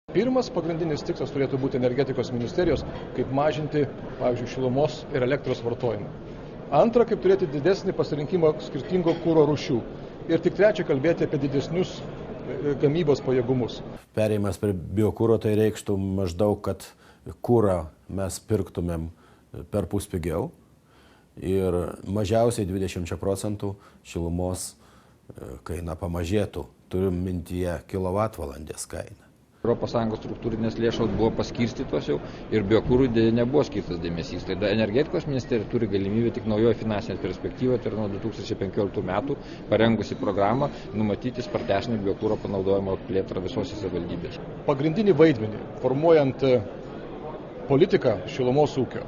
Pirmas pagrindinis tikslas turėtų būti energetikos ministerijos, kaip mažinti, pavyzdžiui, šilumos ir elektros vartojimą. Antra, kaip turėti didesnį pasirinkimą skirtingo kuro rūšių. Ir tik trečia, kalbėti apie didesnius gamybos pajėgumus. Perėjimas prie biokuro tai reikštų maždaug, kad kurą mes pirktumėm perpus pigiau ir mažiausiai 20% šilumos kaina pamažėtų, turim mintyje kilovatvalandės kainą. ES struktūrinės lėšos buvo paskirstytos jau ir biokūrui nebuvo skirtas dėmesys. Tai energetikos ministerija turi galimybę tik naujoje finansinėje perspektyvoje, tai nuo 2015 metų parengusi programą, numatyti spartesnį biokūro panaudojimo plėtrą visose savivaldybėse. Pagrindinį vaidmenį formuojant politiką šilumos ūkio,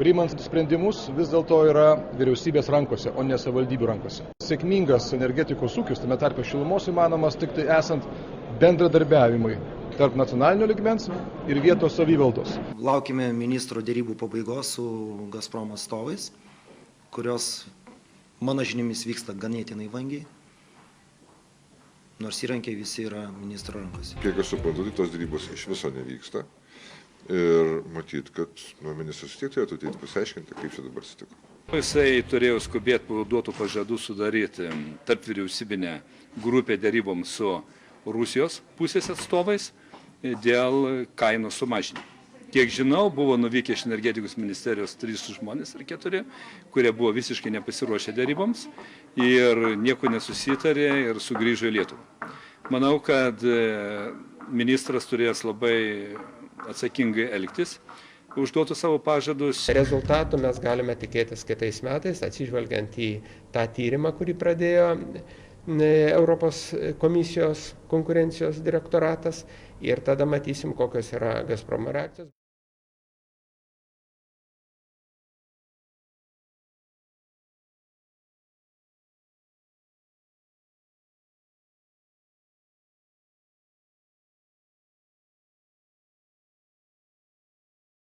priimant sprendimus vis dėlto yra vyriausybės rankose, o ne savivaldybių rankose. Sėkmingas energetikos ūkis, tame tarpe šilumos, įmanomas tik tai esant bendradarbiavimui tarp nacionalinio lygmens ir vietos savivaldos. Laukime ministro dėrybų pabaigos su Gazprom atstovais, kurios, mano žiniomis, vyksta ganėtinai vangiai, nors įrankiai visi yra ministro rankose. Kiek aš suprantu, tai tos dėrybos iš viso nevyksta ir matyt, kad ministras tiek turėtų ateiti pasiaiškinti, kaip čia dabar atsitiko. Jisai turėjo skubėti po duotų pažadų sudaryti tarp vyriausybinę grupę dėryboms su Rusijos pusės atstovais dėl kainų sumažinimo. Kiek žinau, buvo nuvykę iš energetikos ministerijos 3 žmonės ar 4, kurie buvo visiškai nepasiruošę dėryboms ir nieko nesusitarė ir sugrįžo į Lietuvą. Manau, kad ministras turės labai atsakingai elgtis, užduotų savo pažadus. Rezultatų mes galime tikėtis kitais metais, atsižvelgiant į tą tyrimą, kurį pradėjo Europos komisijos konkurencijos direktoratas ir tada matysim, kokios yra Gazpromo reakcijos.